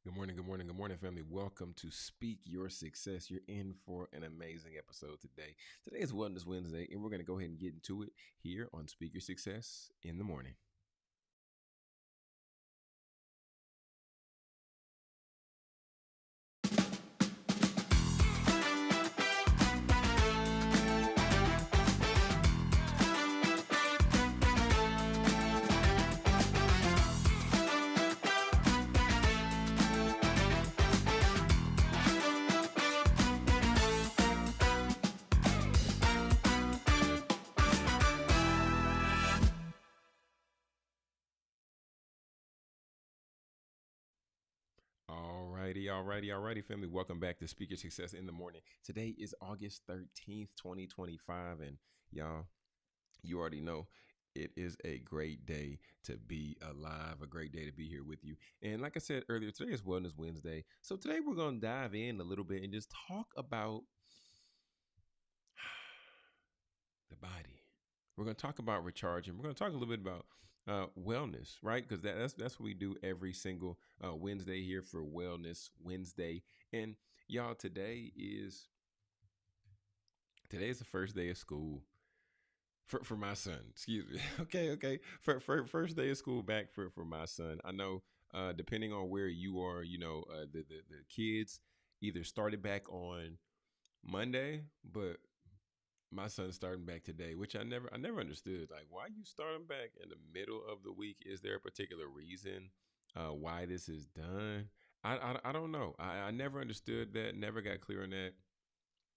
Good morning, family. Welcome to Speak Your Success. You're in for an amazing episode today. Today is Wellness Wednesday, and we're going to go ahead and get into it here on Speak Your Success in the morning. Alrighty, family. Welcome back to Speak Your Success in the morning. Today is August 13th, 2025, and y'all, you already know it is a great day to be alive, a great day to be here with you. And like I said earlier, today is Wellness Wednesday. So today we're going to dive in a little bit and just talk about the body. We're going to talk about recharging. We're going to talk a little bit about wellness, right? Because that's what we do every single Wednesday here for Wellness Wednesday. And y'all, today is the first day of school for my son. Excuse me. Okay. For first day of school back for my son. I know, depending on where you are, the kids either started back on Monday, but my son's starting back today, which I never understood. Like, why you starting back in the middle of the week? Is there a particular reason why this is done? I don't know. I never understood that. Never got clear on that.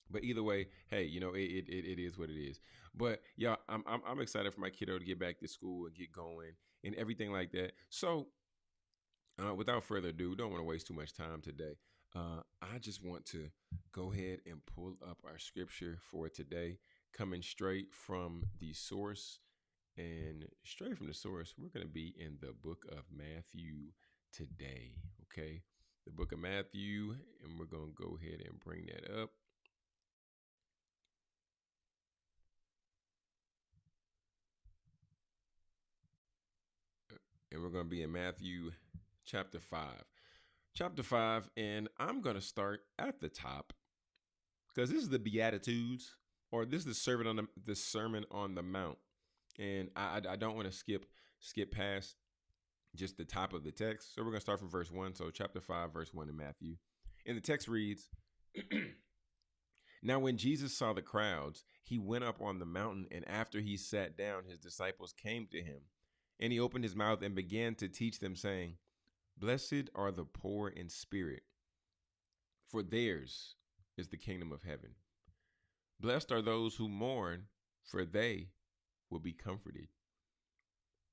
But either way, hey, it is what it is. But yeah, I'm excited for my kiddo to get back to school and get going and everything like that. So without further ado, don't want to waste too much time today. I just want to go ahead and pull up our scripture for today, coming straight from the source. And straight from the source, we're going to be in the book of Matthew today. Okay. The book of Matthew. And we're going to go ahead and bring that up. And we're going to be in Matthew chapter 5. Chapter 5, and I'm going to start at the top because this is the Beatitudes, or this is the Sermon on the Mount. And I don't want to skip past just the top of the text. So we're going to start from verse 1. So chapter 5, verse 1 in Matthew. And the text reads, Now when Jesus saw the crowds, he went up on the mountain, and after he sat down, his disciples came to him. And he opened his mouth and began to teach them, saying, Blessed are the poor in spirit, for theirs is the kingdom of heaven. Blessed are those who mourn, for they will be comforted.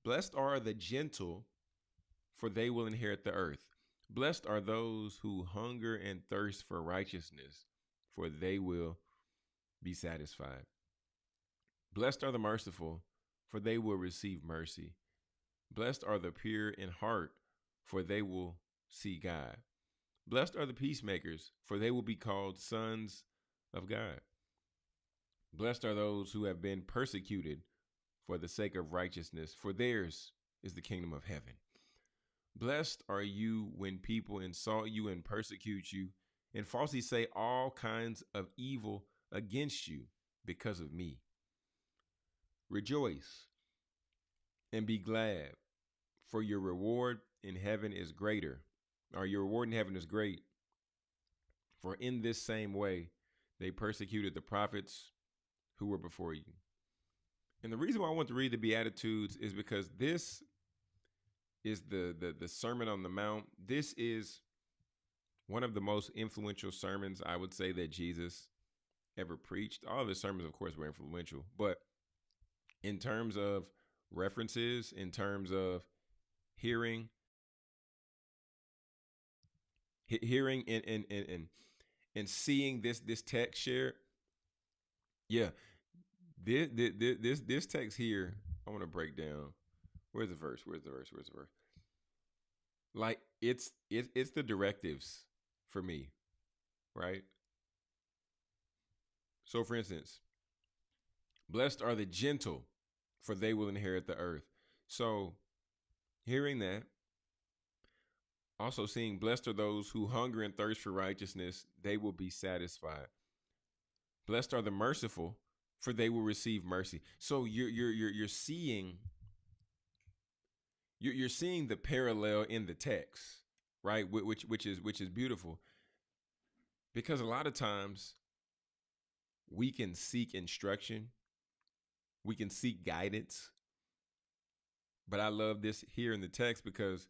Blessed are the gentle, for they will inherit the earth. Blessed are those who hunger and thirst for righteousness, for they will be satisfied. Blessed are the merciful, for they will receive mercy. Blessed are the pure in heart, for they will see God. Blessed are the peacemakers, for they will be called sons of God. Blessed are those who have been persecuted for the sake of righteousness, for theirs is the kingdom of heaven. Blessed are you when people insult you and persecute you and falsely say all kinds of evil against you because of me. Rejoice and be glad, for your reward in heaven is greater, or your reward in heaven is great. For in this same way, they persecuted the prophets who were before you. And the reason why I want to read the Beatitudes is because this is the Sermon on the Mount. This is one of the most influential sermons, I would say, that Jesus ever preached. All of his sermons, of course, were influential. But in terms of references, in terms of hearing and seeing this text shared, yeah, this text here, I want to break down. Where's the verse? Like it's the directives for me, right? So for instance, blessed are the gentle, for they will inherit the earth. So hearing that, Also seeing blessed are those who hunger and thirst for righteousness, they will be satisfied. Blessed are the merciful, for they will receive mercy. So you're seeing you're seeing the parallel in the text, right? Which is beautiful, because a lot of times we can seek instruction, we can seek guidance, but I love this here in the text because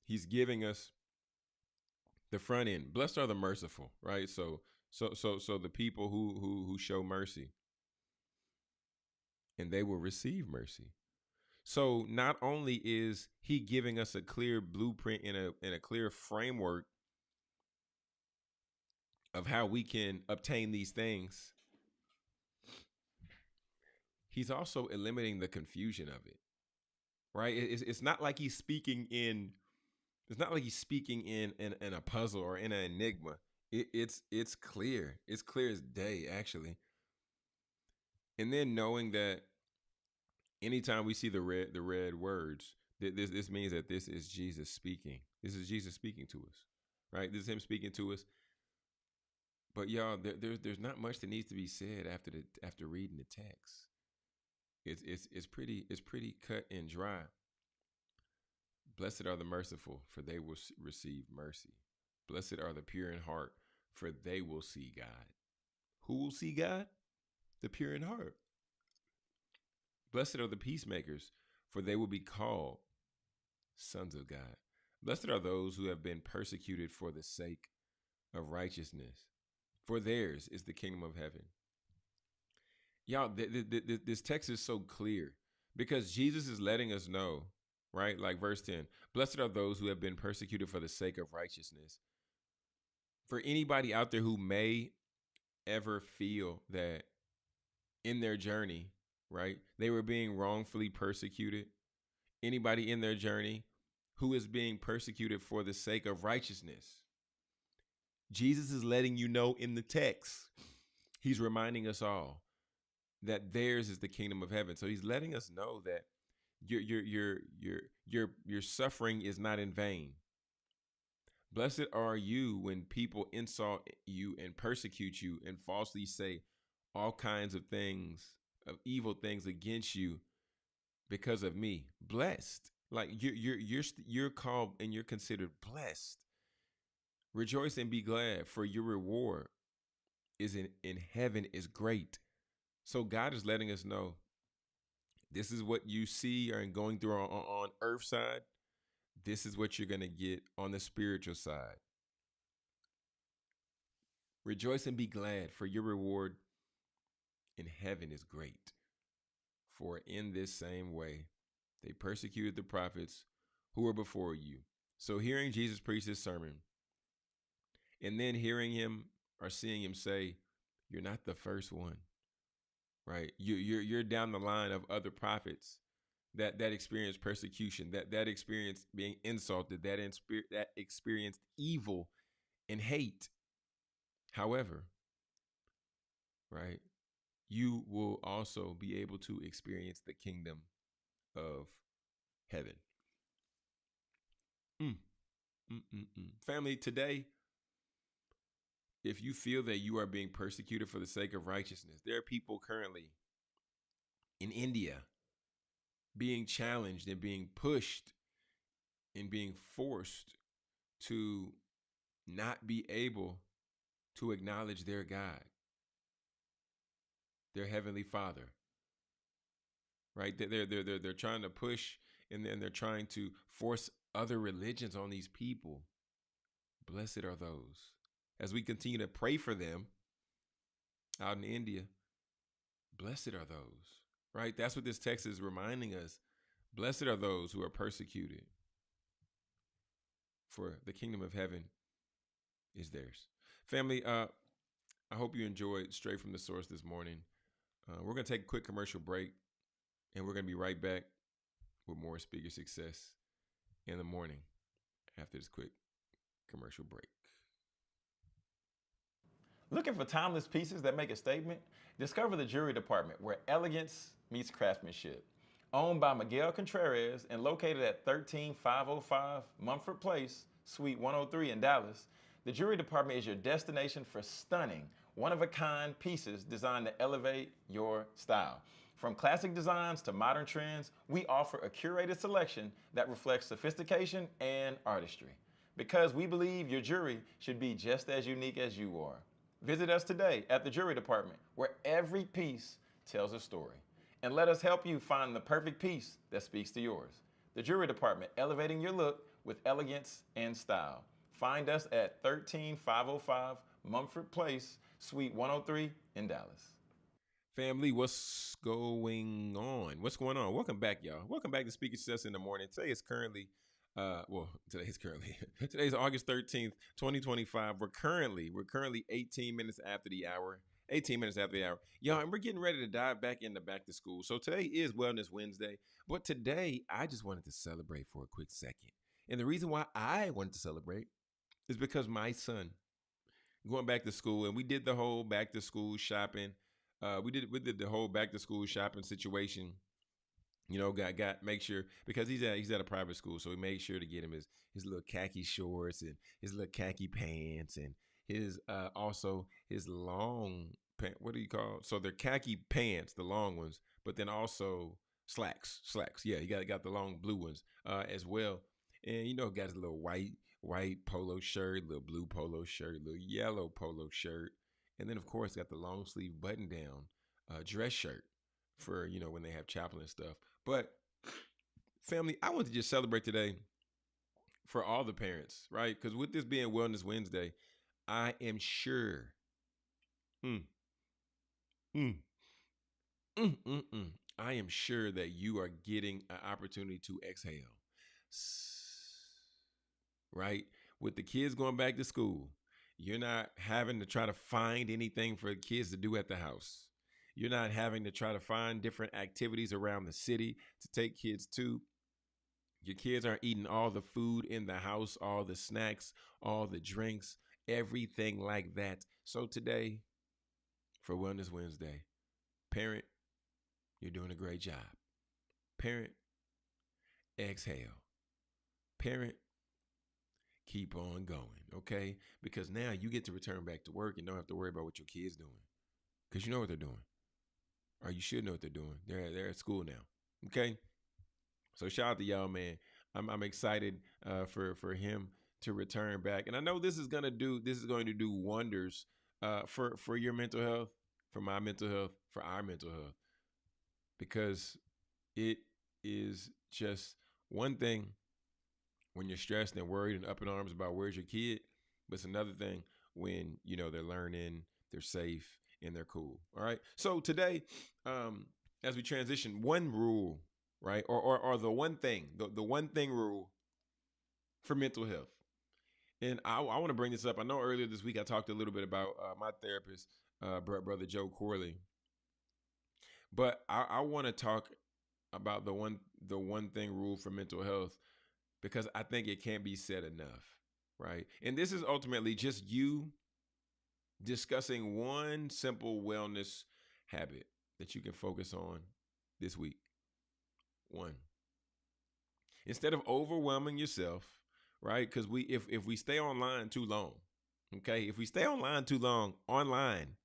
he's giving us the front end. Blessed are the merciful, right? So the people who show mercy, and they will receive mercy. So not only is he giving us a clear blueprint and a clear framework of how we can obtain these things, he's also eliminating the confusion of it. Right? It's not like he's speaking in in a puzzle or in an enigma. It's clear. It's clear as day, actually. And then knowing that anytime we see the red words, this means that this is Jesus speaking. This is Jesus speaking to us, right? This is him speaking to us. But y'all, there's not much that needs to be said after reading the text. It's pretty cut and dry. Blessed are the merciful, for they will receive mercy. Blessed are the pure in heart, for they will see God. Who will see God? The pure in heart. Blessed are the peacemakers, for they will be called sons of God. Blessed are those who have been persecuted for the sake of righteousness, for theirs is the kingdom of heaven. Y'all, this text is so clear because Jesus is letting us know, right? Like verse 10, blessed are those who have been persecuted for the sake of righteousness. For anybody out there who may ever feel that in their journey, right, they were being wrongfully persecuted, anybody in their journey who is being persecuted for the sake of righteousness, Jesus is letting you know in the text, he's reminding us all that theirs is the kingdom of heaven. So he's letting us know that your suffering is not in vain. Blessed are you when people insult you and persecute you and falsely say all kinds of things, of evil things against you because of me. Blessed, like you're called and you're considered blessed. Rejoice and be glad, for your reward is in heaven is great. So God is letting us know this is what you see or going through on earth side. This is what you're going to get on the spiritual side. Rejoice and be glad, for your reward in heaven is great. For in this same way, they persecuted the prophets who were before you. So hearing Jesus preach this sermon and then hearing him or seeing him say, you're not the first one, right? You're down the line of other prophets that experienced persecution, that experienced being insulted, that experienced evil and hate. However, right, you will also be able to experience the kingdom of heaven. Family, today, if you feel that you are being persecuted for the sake of righteousness, there are people currently in India being challenged and being pushed and being forced to not be able to acknowledge their God, their heavenly Father. Right? They're trying to push and then they're trying to force other religions on these people. Blessed are those. As we continue to pray for them out in India, blessed are those. Right? That's what this text is reminding us. Blessed are those who are persecuted, for the kingdom of heaven is theirs. Family, I hope you enjoyed Straight from the Source this morning. We're going to take a quick commercial break, and we're going to be right back with more Speaker Success in the morning after this quick commercial break. Looking for timeless pieces that make a statement? Discover the Jewelry Department, where elegance meets craftsmanship. Owned by Miguel Contreras and located at 13505 Mumford Place, Suite 103 in Dallas, the Jewelry Department is your destination for stunning, one of a kind pieces designed to elevate your style. From classic designs to modern trends, we offer a curated selection that reflects sophistication and artistry. Because we believe your jewelry should be just as unique as you are. Visit us today at the Jewelry Department, where every piece tells a story. And let us help you find the perfect piece that speaks to yours. The Jewelry Department, elevating your look with elegance and style. Find us at 13505 Mumford Place, Suite 103 in Dallas. Family, what's going on? What's going on? Welcome back, y'all. Welcome back to Speaker Success in the Morning. Today's August 13th, 2025. We're currently 18 minutes after the hour. 18 minutes after the hour. Y'all, and we're getting ready to dive back into back to school. So today is Wellness Wednesday. But today, I just wanted to celebrate for a quick second. And the reason why I wanted to celebrate is because my son going back to school, and we did the whole back to school shopping. We did the whole back to school shopping situation. You know, got make sure because he's at a private school, so we made sure to get him his little khaki shorts and his little khaki pants and his also his long pant. What do you call? So they're khaki pants, the long ones, but then also slacks. Yeah, he got the long blue ones as well, and got his little white polo shirt, little blue polo shirt, little yellow polo shirt, and then of course got the long sleeve button down dress shirt for when they have chapel and stuff. But family, I want to just celebrate today for all the parents, right? Because with this being Wellness Wednesday, I am sure, mm, mm, I am sure that you are getting an opportunity to exhale, right? With the kids going back to school, you're not having to try to find anything for the kids to do at the house. You're not having to try to find different activities around the city to take kids to. Your kids aren't eating all the food in the house, all the snacks, all the drinks, everything like that. So today, for Wellness Wednesday, parent, you're doing a great job. Parent, exhale. Parent, keep on going, okay? Because now you get to return back to work and don't have to worry about what your kids doing. Because you know what they're doing. Or you should know what they're doing. They're at school now. Okay? So shout out to y'all, man. I'm excited for him to return back. And I know this is going to do wonders for your mental health, for my mental health, for our mental health. Because it is just one thing when you're stressed and worried and up in arms about where's your kid, but it's another thing when they're learning, they're safe, and they're cool. All right. So today, as we transition, one rule, right, or the one thing, the one thing rule for mental health, and I want to bring this up. I know earlier this week I talked a little bit about my therapist, brother Joe Corley, but I want to talk about the one thing rule for mental health because I think it can't be said enough, right? And this is ultimately just you discussing one simple wellness habit that you can focus on this week. One. Instead of overwhelming yourself, right? Because if we stay online too long, okay, if we stay online too long, online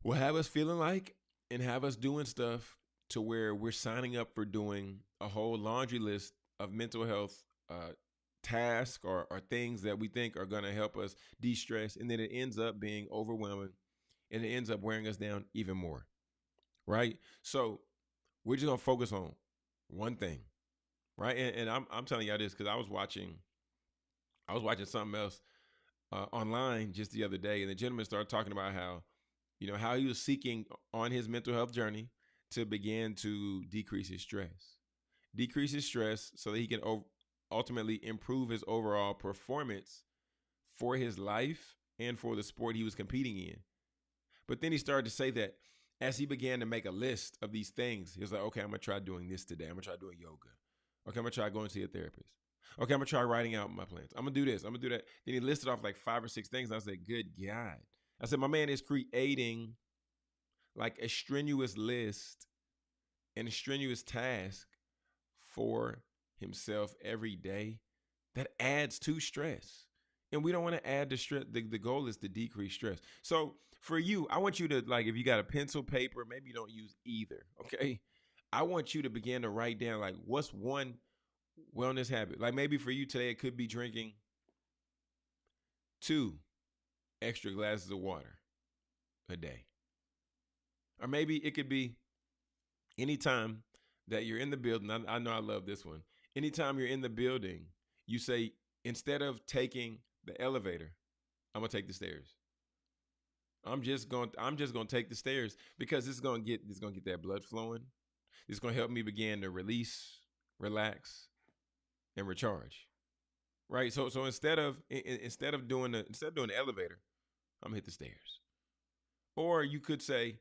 will have us feeling like and have us doing stuff to where we're signing up for doing a whole laundry list of mental health tasks or things that we think are going to help us de-stress, and then it ends up being overwhelming and it ends up wearing us down even more, right? So we're just going to focus on one thing, right? And I'm telling y'all this because I was watching something else online just the other day, and the gentleman started talking about how how he was seeking on his mental health journey to begin to decrease his stress so that he can ultimately improve his overall performance for his life and for the sport he was competing in. But then he started to say that as he began to make a list of these things, he was like, okay, I'm going to try doing this today. I'm going to try doing yoga. Okay, I'm going to try going to see a therapist. Okay, I'm going to try writing out my plans. I'm going to do this. I'm going to do that. Then he listed off like 5 or 6 things. And I said, good God. I said, my man is creating like a strenuous list and a strenuous task for himself every day, that adds to stress. And we don't want to add the stress. The goal is to decrease stress. So for you, I want you to, like, if you got a pencil, paper, maybe you don't use either. Okay. I want you to begin to write down, like, what's one wellness habit? Like, maybe for you today, it could be drinking 2 extra glasses of water a day. Or maybe it could be anytime that you're in the building. I know I love this one. Anytime you're in the building, you say, instead of taking the elevator, I'm gonna take the stairs. I'm just gonna take the stairs, because it's gonna get that blood flowing. It's gonna help me begin to release, relax, and recharge. Right. So instead of doing the elevator, I'm gonna hit the stairs. Or you could say,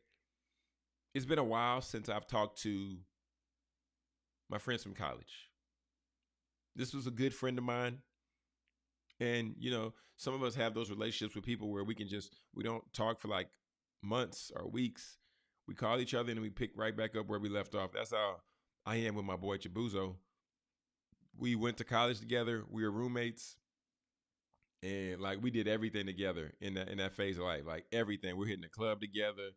it's been a while since I've talked to my friends from college. This was a good friend of mine. And, some of us have those relationships with people where we don't talk for like months or weeks. We call each other and we pick right back up where we left off. That's how I am with my boy Chibuzo. We went to college together. We were roommates. And like, we did everything together in that phase of life, like everything. We're hitting the club together.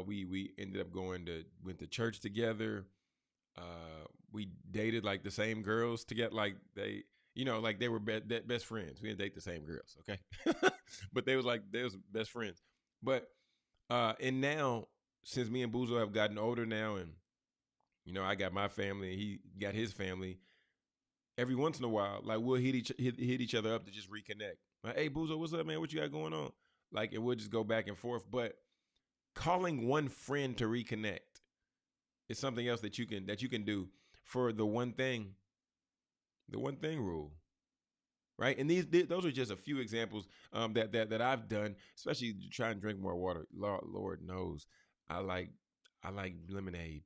We ended up went to church together. We dated like the same girls together. Like like they were best friends. We didn't date the same girls, okay? But they was best friends. But and now, since me and Buzo have gotten older now, and I got my family and he got his family, every once in a while, like, we'll hit each other up to just reconnect. Like, hey Buzo, what's up, man? What you got going on? Like, and we'll just go back and forth. But calling one friend to reconnect is something else that you can do for the one thing rule. Right. And those are just a few examples that I've done, especially to try and drink more water. Lord knows I like lemonade.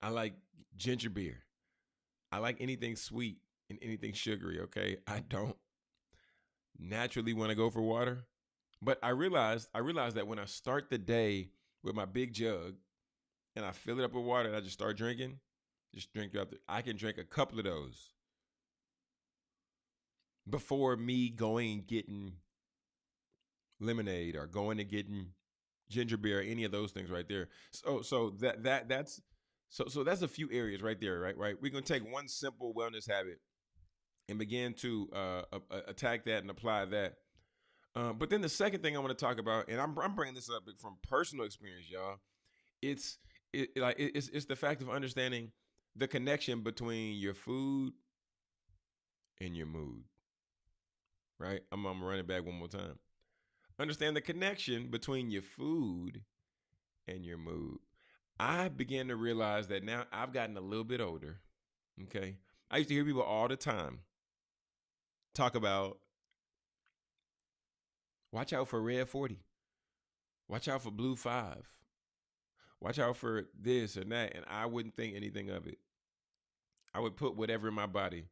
I like ginger beer. I like anything sweet and anything sugary. Okay. I don't naturally want to go for water, but I realized that when I start the day with my big jug and I fill it up with water and I just start drinking, I can drink a couple of those before me going and getting lemonade or going and getting ginger beer or any of those things right there. That's a few areas right there, right? We're gonna take one simple wellness habit and begin to attack that and apply that. But then the second thing I want to talk about, and I'm bringing this up from personal experience, y'all. It's the fact of understanding the connection between your food and your mood. Right? I'm gonna run it back one more time. Understand the connection between your food and your mood. I began to realize that now I've gotten a little bit older. Okay. I used to hear people all the time talk about, watch out for red 40. Watch out for blue 5. Watch out for this and that. And I wouldn't think anything of it. I would put whatever in my body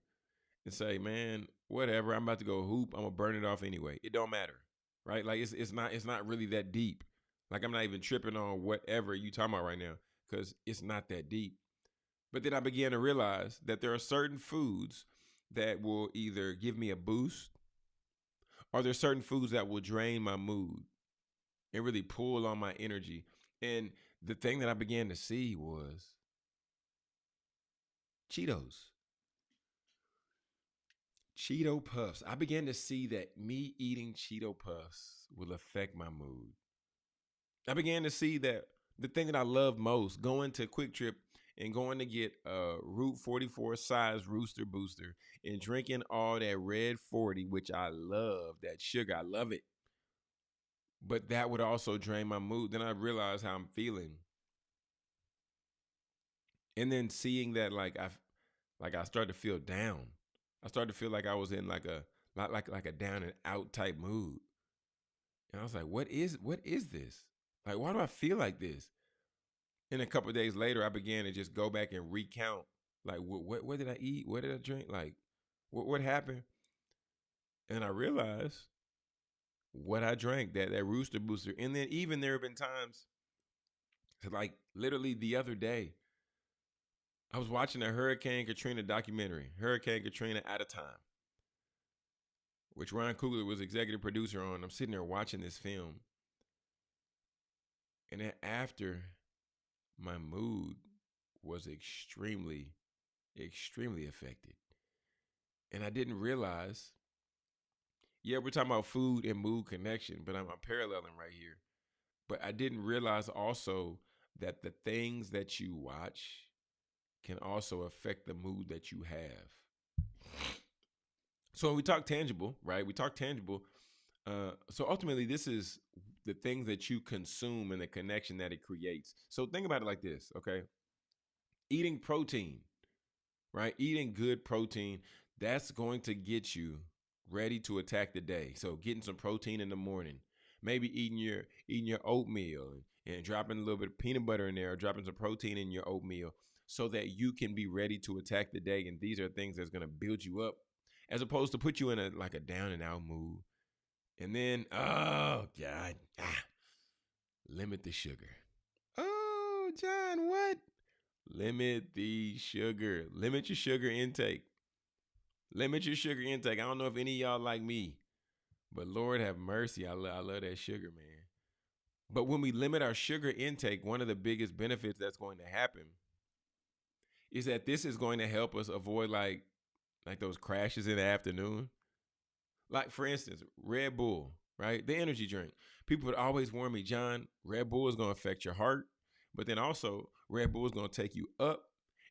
and say, man, whatever, I'm about to go hoop. I'm gonna burn it off anyway. It don't matter. Right? Like, it's not really that deep. Like, I'm not even tripping on whatever you talking about right now, because it's not that deep. But then I began to realize that there are certain foods that will either give me a boost, or there's certain foods that will drain my mood and really pull on my energy. And the thing that I began to see was Cheetos. Cheeto Puffs. I began to see that me eating Cheeto Puffs will affect my mood. I began to see that the thing that I love most, going to Quick Trip and going to get a Route 44 size Rooster Booster and drinking all that red 40, which I love, that sugar, I love it. But that would also drain my mood. Then I realized how I'm feeling. And then seeing that, like, I started to feel down. I started to feel like I was in like a down and out type mood. And I was like, what is this? Like, why do I feel like this? And a couple of days later, I began to just go back and recount, like, what did I eat? What did I drink? Like, what happened? And I realized what I drank, that Rooster Booster. And then even there have been times Like literally the other day, I was watching a Hurricane Katrina documentary, Hurricane Katrina at a Time, which Ryan Coogler was executive producer on. I'm sitting there watching this film. And then after, my mood was extremely, extremely affected. And I didn't realize, yeah, we're talking about food and mood connection, but I'm paralleling right here. But I didn't realize also that the things that you watch can also affect the mood that you have. So when we talk tangible, right? We talk tangible. So ultimately, this is the things that you consume and the connection that it creates. So think about it like this, okay? Eating protein, right? Eating good protein, that's going to get you ready to attack the day. So getting some protein in the morning, maybe eating your oatmeal and dropping a little bit of peanut butter in there, or dropping some protein in your oatmeal so that you can be ready to attack the day. And these are things that's going to build you up as opposed to put you in a down and out mood. And then, oh God, limit the sugar. Oh, John, what? Limit the sugar. Limit your sugar intake. Limit your sugar intake. I don't know if any of y'all like me, but Lord have mercy. I love that sugar, man. But when we limit our sugar intake, one of the biggest benefits that's going to happen is that this is going to help us avoid like those crashes in the afternoon. Like, for instance, Red Bull, right? The energy drink. People would always warn me, John, Red Bull is going to affect your heart, but then also Red Bull is going to take you up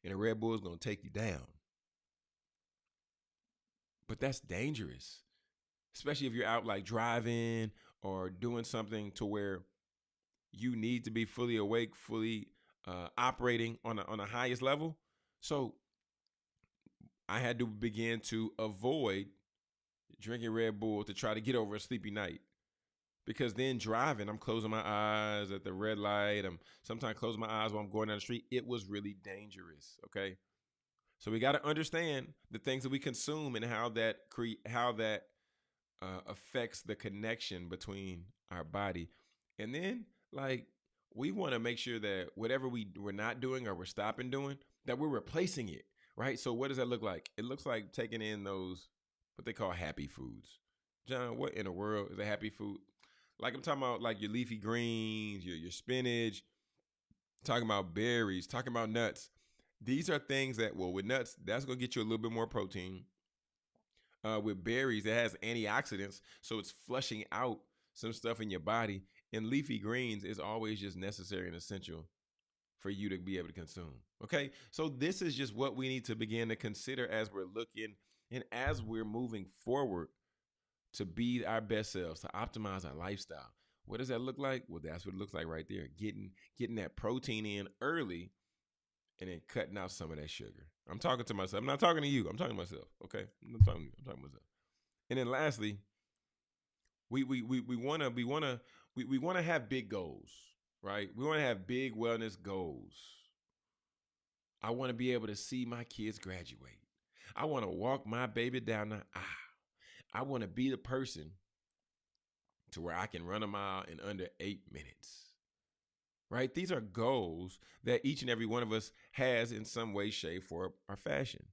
and a Red Bull is going to take you down. But that's dangerous, especially if you're out like driving or doing something to where you need to be fully awake, fully operating on the highest level. So I had to begin to avoid drinking Red Bull to try to get over a sleepy night. Because then driving, I'm closing my eyes at the red light. I'm sometimes closing my eyes while I'm going down the street. It was really dangerous. Okay, so we got to understand the things that we consume and how that affects the connection between our body. And then, like, we want to make sure that whatever we're not doing or we're stopping doing, that we're replacing it, right? So what does that look like? It looks like taking in those what they call happy foods. John, what in the world is a happy food? Like, I'm talking about like your leafy greens, your spinach, talking about berries, talking about nuts. These are things that, well, with nuts, that's gonna get you a little bit more protein. With berries, it has antioxidants, so it's flushing out some stuff in your body. And leafy greens is always just necessary and essential for you to be able to consume. Okay, so this is just what we need to begin to consider as we're looking and as we're moving forward to be our best selves, to optimize our lifestyle. What does that look like? Well, that's what it looks like right there. Getting that protein in early and then cutting out some of that sugar. I'm talking to myself. I'm not talking to you. I'm talking to myself. Okay. I'm not talking to you. I'm talking to myself. And then lastly, we wanna have big goals, right? We want to have big wellness goals. I want to be able to see my kids graduate. I want to walk my baby down the aisle. I want to be the person to where I can run a mile in under 8 minutes. Right? These are goals that each and every one of us has in some way, shape, or fashion.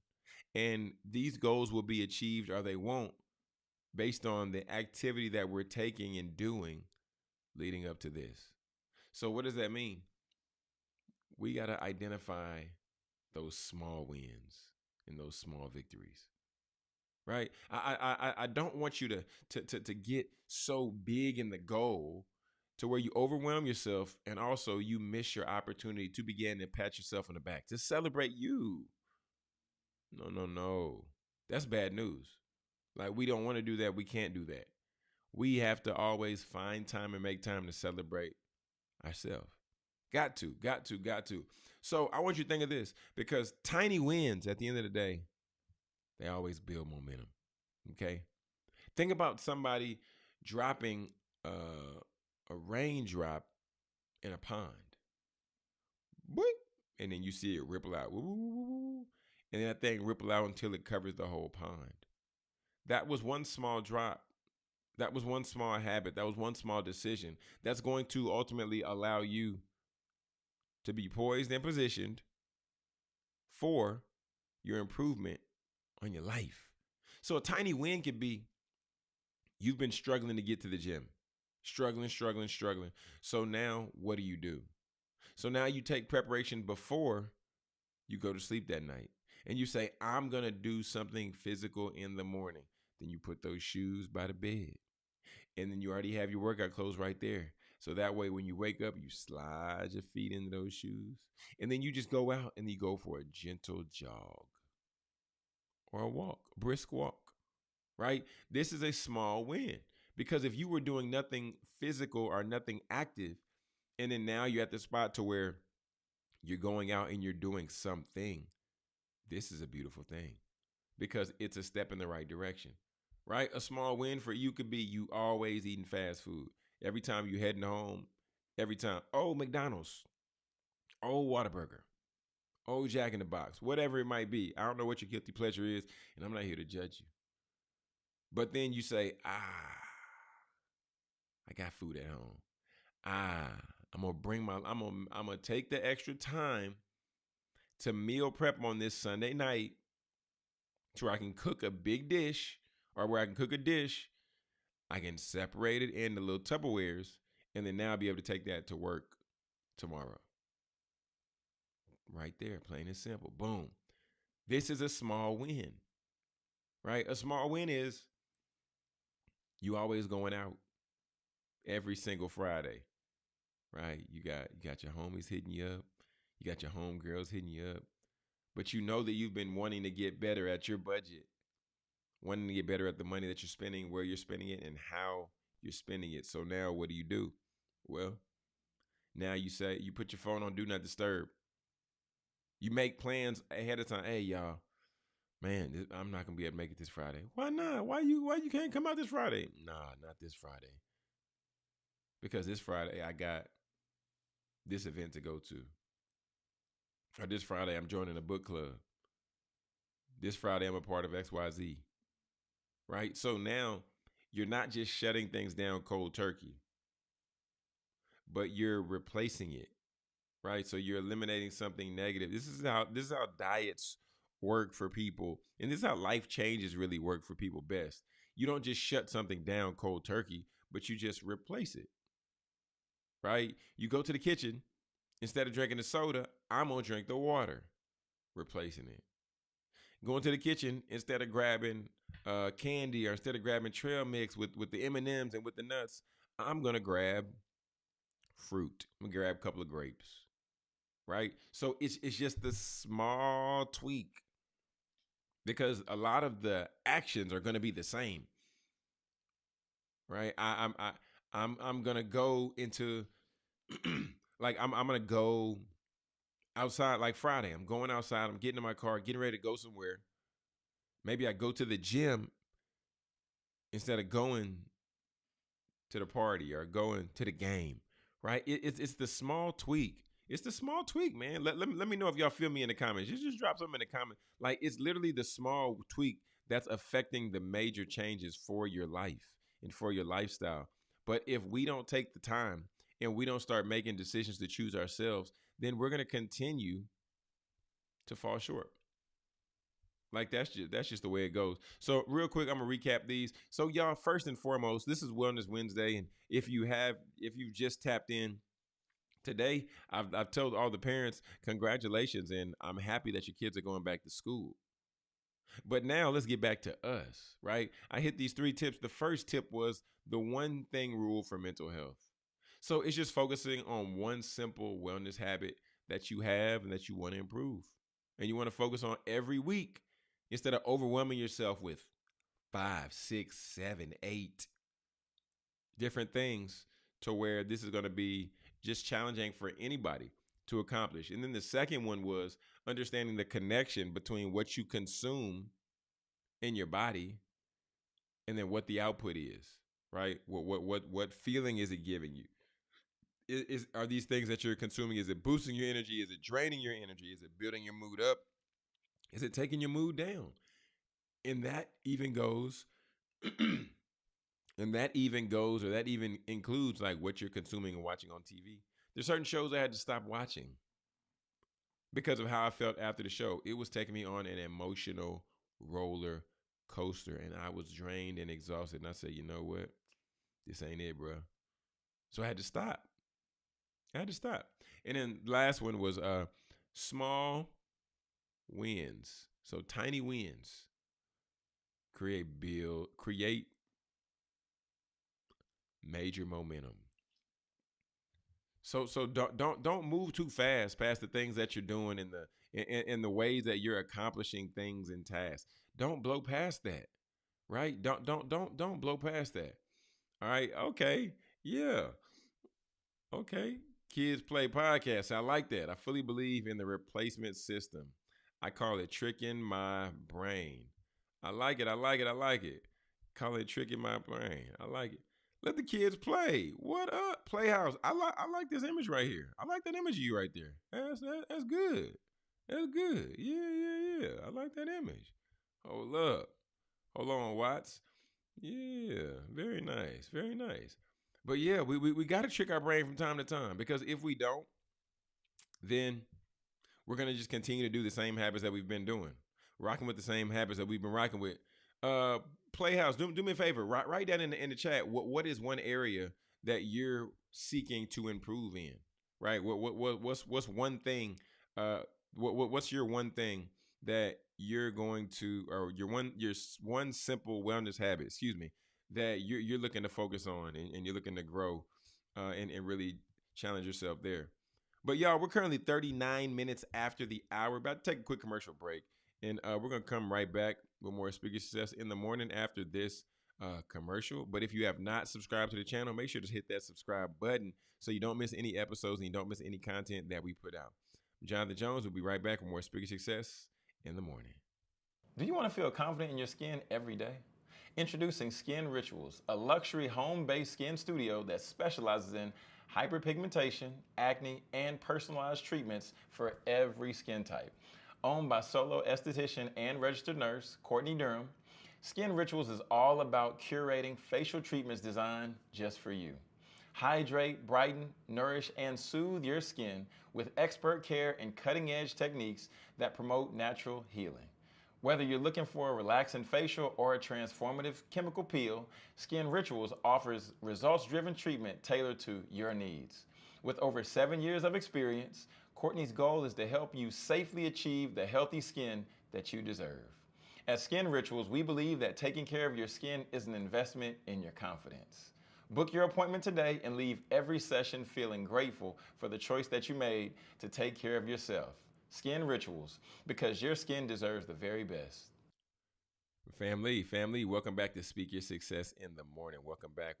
And these goals will be achieved or they won't based on the activity that we're taking and doing leading up to this. So what does that mean? We got to identify those small wins and those small victories. Right? I don't want you to get so big in the goal to where you overwhelm yourself and also you miss your opportunity to begin to pat yourself on the back, to celebrate you. No. That's bad news. Like, we don't want to do that. We can't do that. We have to always find time and make time to celebrate ourselves. Got to. So I want you to think of this, because tiny wins at the end of the day, they always build momentum. Okay? Think about somebody dropping a raindrop in a pond. Boing, and then you see it ripple out. Woo, and then that thing ripple out until it covers the whole pond. That was one small drop. That was one small habit. That was one small decision that's going to ultimately allow you to be poised and positioned for your improvement on your life. So a tiny win could be you've been struggling to get to the gym, struggling. So now what do? So now you take preparation before you go to sleep that night and you say, I'm going to do something physical in the morning. Then you put those shoes by the bed and then you already have your workout clothes right there. So that way, when you wake up, you slide your feet into those shoes and then you just go out and you go for a gentle jog or a walk, a brisk walk, right? This is a small win because if you were doing nothing physical or nothing active, and then now you're at the spot to where you're going out and you're doing something, this is a beautiful thing because it's a step in the right direction, right? A small win for you could be you always eating fast food. Every time you heading home, every time, oh, McDonald's, oh, Whataburger, oh, Jack in the Box, whatever it might be. I don't know what your guilty pleasure is, and I'm not here to judge you. But then you say, I got food at home. I'm gonna take the extra time to meal prep on this Sunday night to where I can cook a big dish or where I can cook a dish. I can separate it into little Tupperwares and then now I'll be able to take that to work tomorrow. Right there, plain and simple. Boom. This is a small win, right? A small win is you always going out every single Friday, right? You got your homies hitting you up. You got your homegirls hitting you up. But you know that you've been wanting to get better at your budget, wanting to get better at the money that you're spending, where you're spending it, and how you're spending it. So now what do? Well, now you say, you put your phone on Do Not Disturb. You make plans ahead of time. Hey, y'all, man, I'm not going to be able to make it this Friday. Why not? Why you can't come out this Friday? Nah, not this Friday. Because this Friday I got this event to go to. Or this Friday I'm joining a book club. This Friday I'm a part of XYZ. Right? So now you're not just shutting things down cold turkey, but you're replacing it. Right? So you're eliminating something negative. This is how diets work for people. And this is how life changes really work for people best. You don't just shut something down cold turkey, but you just replace it. Right? You go to the kitchen, instead of drinking the soda, I'm going to drink the water, replacing it. Going to the kitchen, instead of grabbing candy or instead of grabbing trail mix with the M&Ms and with the nuts, I'm going to grab fruit. I'm going to grab a couple of grapes, right? So it's just the small tweak because a lot of the actions are going to be the same, right? I'm going to go into like I'm going to go outside like Friday. I'm going outside. I'm getting in my car, getting ready to go somewhere. Maybe I go to the gym instead of going to the party or going to the game, right? It's the small tweak. It's the small tweak, man. Let me know if y'all feel me in the comments. Just drop something in the comments. Like, it's literally the small tweak that's affecting the major changes for your life and for your lifestyle. But if we don't take the time and we don't start making decisions to choose ourselves, then we're going to continue to fall short. Like that's just the way it goes. So real quick, I'm gonna recap these. So y'all, first and foremost, this is Wellness Wednesday, and if you've just tapped in today, I've told all the parents congratulations, and I'm happy that your kids are going back to school. But now let's get back to us, right? I hit these 3 tips. The first tip was the one thing rule for mental health. So it's just focusing on one simple wellness habit that you have and that you want to improve, and you want to focus on every week. Instead of overwhelming yourself with 5, 6, 7, 8 different things to where this is going to be just challenging for anybody to accomplish. And then the second one was understanding the connection between what you consume in your body and then what the output is, right? What feeling is it giving you? Are these things that you're consuming, is it boosting your energy? Is it draining your energy? Is it building your mood up? Is it taking your mood down? And that even goes, and that even goes, or that even includes like what you're consuming and watching on TV. There's certain shows I had to stop watching because of how I felt after the show. It was taking me on an emotional roller coaster, and I was drained and exhausted. And I said, you know what? This ain't it, bro. So I had to stop. I had to stop. And then the last one was small wins. So tiny wins create major momentum. So don't move too fast past the things that you're doing in the ways that you're accomplishing things and tasks. Don't blow past that, right? Don't blow past that. All right, okay, yeah, okay. Kids play podcasts. I like that. I fully believe in the replacement system. I call it tricking my brain. I like it. I like it. I like it. Call it tricking my brain. I like it. Let the kids play. What up, Playhouse? I like this image right here. I like that image of you right there. That's good. That's good. Yeah. I like that image. Hold up. Hold on, Watts. Yeah, very nice. Very nice. But yeah, we got to trick our brain from time to time, because if we don't, then we're gonna just continue to do the same habits that we've been doing, rocking with the same habits that we've been rocking with. Uh, Playhouse, do me a favor, write down in the chat what is one area that you're seeking to improve in, right? What's one thing? What's your one thing that you're going to, or your one simple wellness habit? Excuse me, that you're looking to focus on, and you're looking to grow, and really challenge yourself there. But y'all, we're currently 39 minutes after the hour. About to take a quick commercial break. And we're going to come right back with more Speaker Success in the morning after this commercial. But if you have not subscribed to the channel, make sure to hit that subscribe button so you don't miss any episodes and you don't miss any content that we put out. Jonathan Jones will be right back with more Speaker Success in the morning. Do you want to feel confident in your skin every day? Introducing Skin Rituals, a luxury home-based skin studio that specializes in hyperpigmentation, acne, and personalized treatments for every skin type. Owned by solo esthetician and registered nurse Courtney Durham, Skin Rituals is all about curating facial treatments designed just for you. Hydrate, brighten, nourish, and soothe your skin with expert care and cutting-edge techniques that promote natural healing. Whether you're looking for a relaxing facial or a transformative chemical peel, Skin Rituals offers results-driven treatment tailored to your needs. With over 7 years of experience, Courtney's goal is to help you safely achieve the healthy skin that you deserve. At Skin Rituals, we believe that taking care of your skin is an investment in your confidence. Book your appointment today and leave every session feeling grateful for the choice that you made to take care of yourself. Skin Rituals, because your skin deserves the very best. Family, welcome back to Speak Your Success in the morning. Welcome back.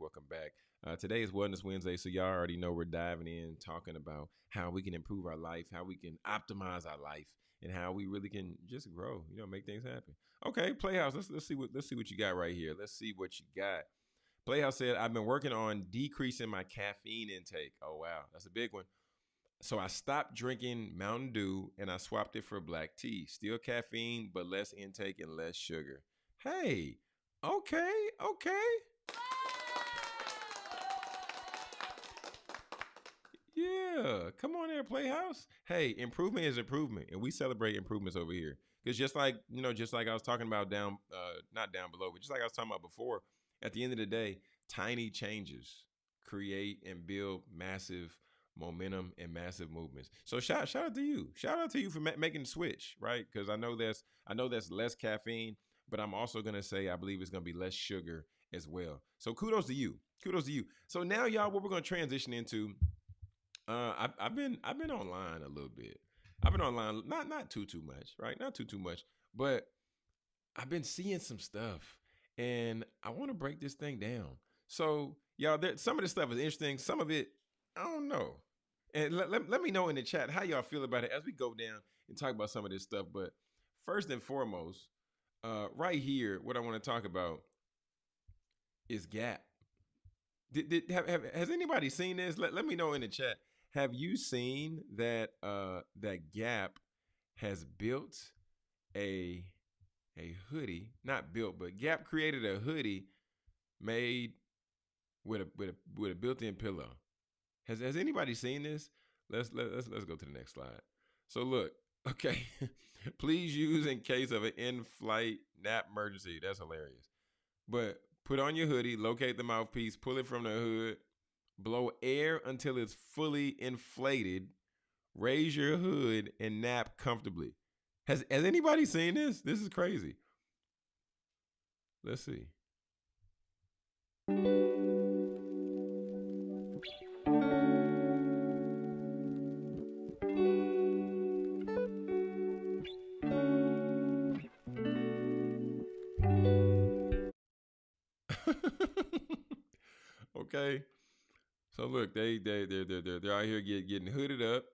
Today is Wellness Wednesday, so y'all already know we're diving in, talking about how we can improve our life, how we can optimize our life, and how we really can just grow, make things happen. Okay, Playhouse, let's see what you got right here. Let's see what you got. Playhouse said, I've been working on decreasing my caffeine intake. Oh, wow. That's a big one. So I stopped drinking Mountain Dew and I swapped it for black tea. Still caffeine, but less intake and less sugar. Hey, okay. Yeah, come on there, Playhouse. Hey, improvement is improvement, and we celebrate improvements over here. Because just like I was talking about not down below, but just like I was talking about before, at the end of the day, tiny changes create and build massive momentum and massive movements. So shout out to you. Shout out to you for making the switch, right? Because I know that's less caffeine, but I'm also gonna say I believe it's gonna be less sugar as well. So kudos to you. So now, y'all, what we're gonna transition into. I've been online a little bit. I've been online, not too much, right? Not too much, but I've been seeing some stuff, and I want to break this thing down. So, y'all, some of this stuff is interesting. Some of it, I don't know. And let me know in the chat how y'all feel about it as we go down and talk about some of this stuff. But first and foremost, right here, what I want to talk about is Gap. Has anybody seen this? Let me know in the chat. Have you seen that that Gap has built a hoodie? Not built, but Gap created a hoodie made with a built-in pillow. Has anybody seen this? Let's go to the next slide. So look, Okay. Please use in case of an in-flight nap emergency. That's hilarious. But put on your hoodie, locate the mouthpiece, pull it from the hood, blow air until it's fully inflated, raise your hood, and nap comfortably. Has anybody seen this? This is crazy. Let's see. Okay. So look, they're out here getting hooded up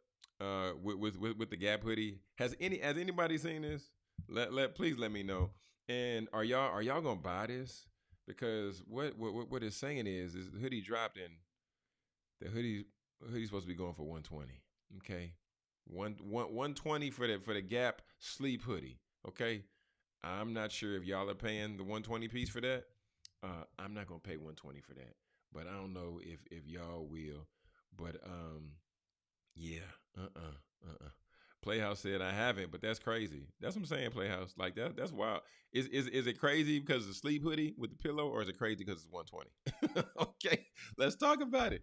with the Gap hoodie. Has anybody seen this? Please let me know. And are y'all gonna buy this? Because what it's saying is the hoodie dropped and the hoodie's supposed to be going for 120. Okay. 120 for the Gap sleep hoodie. Okay. I'm not sure if y'all are paying the 120 piece for that. I'm not gonna pay 120 for that, but I don't know if y'all will. But yeah, Playhouse said I haven't, but that's crazy. That's what I'm saying. Playhouse, like that's wild. Is it crazy because of the sleep hoodie with the pillow, or is it crazy because it's 120? Okay, let's talk about it.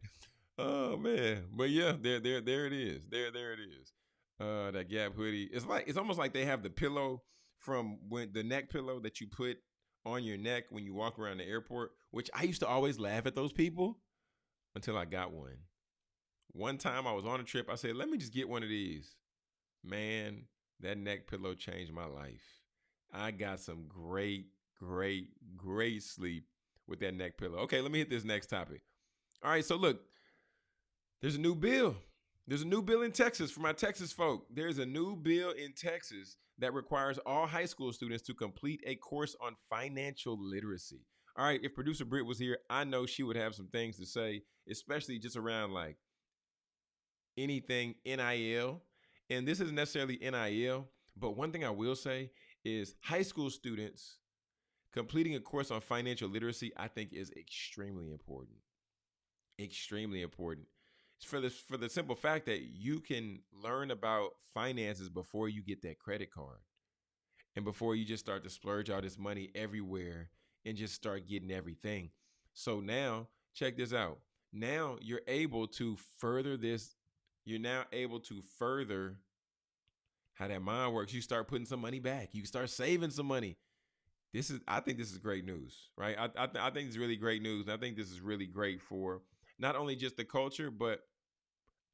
Oh man, but yeah, there it is. There it is. That Gap hoodie. It's almost like they have the pillow from when the neck pillow that you put on your neck when you walk around the airport. Which I used to always laugh at those people until I got one. One time I was on a trip. I said, "Let me just get one of these." Man, that neck pillow changed my life. I got some great sleep with that neck pillow. Okay, let me hit this next topic. All right, so look, there's a new bill. There's a new bill in Texas for my Texas folk. There's a new bill in Texas that requires all high school students to complete a course on financial literacy. All right, if producer Britt was here, I know she would have some things to say, especially just around like anything NIL. And this isn't necessarily NIL, but one thing I will say is high school students completing a course on financial literacy, I think is extremely important. Extremely important. It's for the simple fact that you can learn about finances before you get that credit card and before you just start to splurge all this money everywhere and just start getting everything. So now, check this out. Now you're able to further this. You're now able to further how that mind works. You start putting some money back. You start saving some money. I think this is great news, right? I think it's really great news. And I think this is really great for not only just the culture, but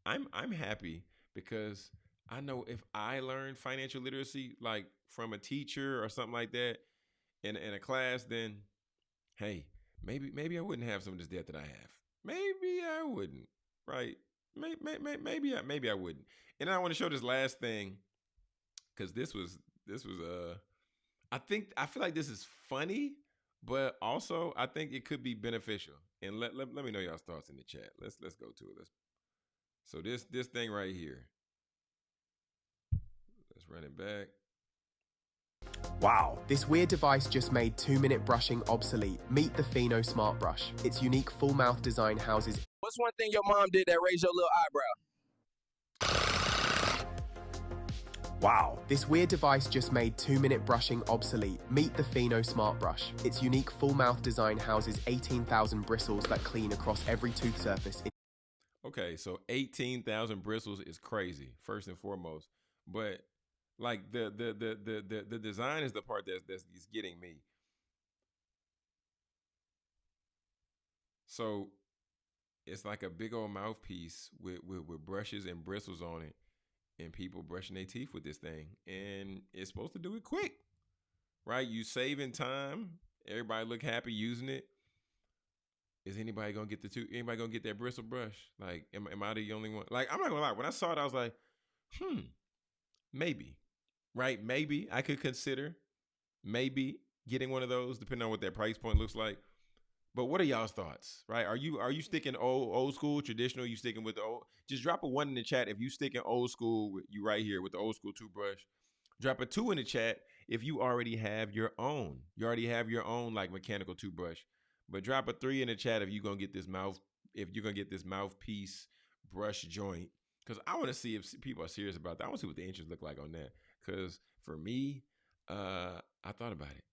I'm happy because I know if I learned financial literacy like from a teacher or something like that in a class, then hey, maybe I wouldn't have some of this debt that I have. Maybe I wouldn't, right? Maybe I wouldn't. And I want to show this last thing because this was I feel like this is funny, but also I think it could be beneficial. And let me know y'all's thoughts in the chat. Let's go to it. So this thing right here. Let's run it back. Wow, this weird device just made 2-minute brushing obsolete. Meet the Pheno Smart Brush. Its unique full mouth design houses... What's one thing your mom did that raised your little eyebrow? Wow, this weird device just made 2-minute brushing obsolete. Meet the Pheno Smart Brush. Its unique full mouth design houses 18,000 bristles that clean across every tooth surface. Okay, so 18,000 bristles is crazy, first and foremost. But like the design is the part that's getting me. So it's like a big old mouthpiece with brushes and bristles on it, and people brushing their teeth with this thing, and it's supposed to do it quick, right? You saving time. Everybody look happy using it. Is anybody gonna get anybody gonna get that bristle brush? Like, am I the only one? Like, I'm not gonna lie. When I saw it, I was like, maybe, right? Maybe I could consider maybe getting one of those, depending on what that price point looks like. But what are y'all's thoughts, right? Are you sticking old school, traditional? You sticking with the old? Just drop a 1 in the chat if you sticking old school. You right here with the old school toothbrush. Drop a 2 in the chat if you already have your own. You already have your own like mechanical toothbrush. But drop a 3 in the chat if you're gonna get this mouthpiece brush joint. Because I want to see if people are serious about that. I want to see what the interest look like on that. Because for me, I thought about it.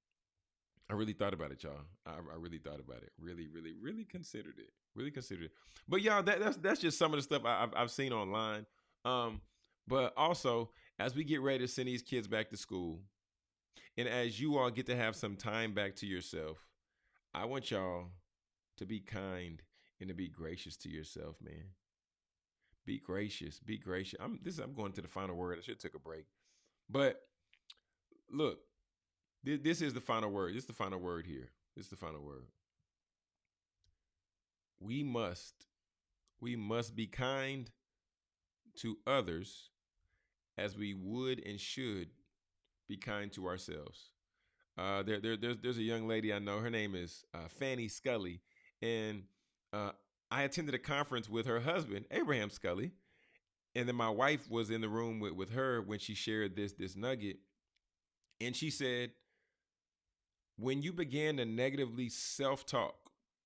I really thought about it, y'all. I really thought about it. Really, really, really considered it. Really considered it. But y'all, that's just some of the stuff I've seen online. But also, as we get ready to send these kids back to school, and as you all get to have some time back to yourself, I want y'all to be kind and to be gracious to yourself, man. Be gracious. Be gracious. I'm going to the final word. I should have took a break. But look, this is the final word. This is the final word here. This is the final word. We must be kind to others as we would and should be kind to ourselves. There's a young lady I know. Her name is Fanny Scully, and I attended a conference with her husband, Abraham Scully, and then my wife was in the room with her when she shared this nugget, and she said, when you began to negatively self-talk,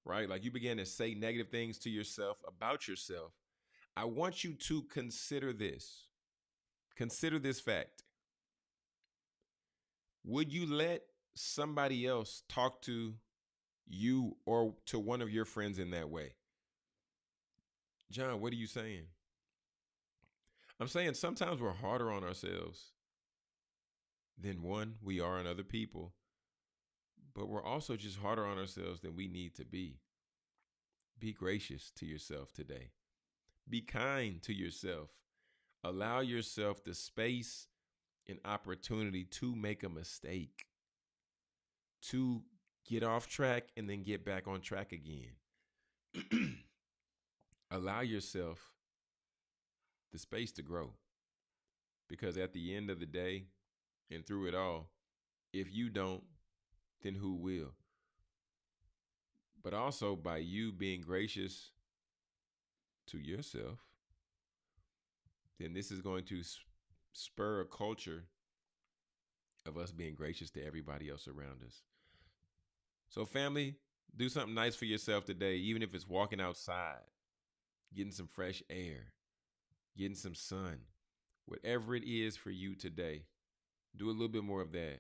right? Like you began to say negative things to yourself about yourself, I want you to consider this. Consider this fact. Would you let somebody else talk to you or to one of your friends in that way? John, what are you saying? I'm saying sometimes we're harder on ourselves than we are on other people. But we're also just harder on ourselves than we need to be. Be gracious to yourself today. Be kind to yourself. Allow yourself the space and opportunity to make a mistake, to get off track and then get back on track again. Allow yourself the space to grow. Because at the end of the day and through it all, if you don't, then who will? But also by you being gracious to yourself, then this is going to spur a culture of us being gracious to everybody else around us. So family, do something nice for yourself today, even if it's walking outside, getting some fresh air, getting some sun, whatever it is for you today, do a little bit more of that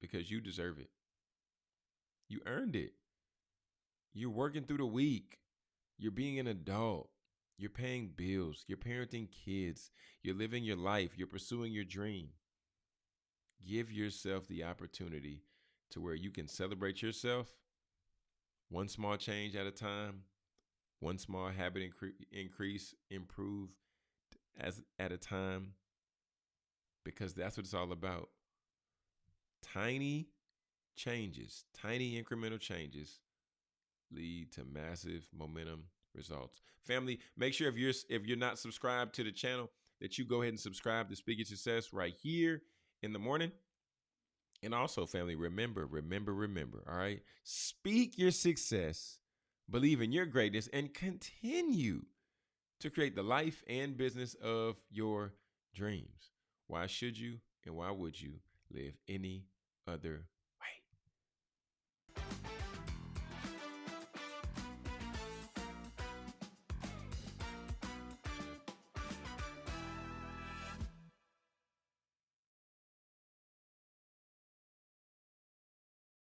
because you deserve it. You earned it. You're working through the week. You're being an adult. You're paying bills. You're parenting kids. You're living your life. You're pursuing your dream. Give yourself the opportunity to where you can celebrate yourself one small change at a time, one small habit improve at a time, because that's what it's all about. Tiny changes, tiny incremental changes lead to massive momentum results. Family, make sure if you're not subscribed to the channel that you go ahead and subscribe to Speak Your Success right here in the morning. And also, family, remember, all right? Speak your success, believe in your greatness, and continue to create the life and business of your dreams. Why should you and why would you live any other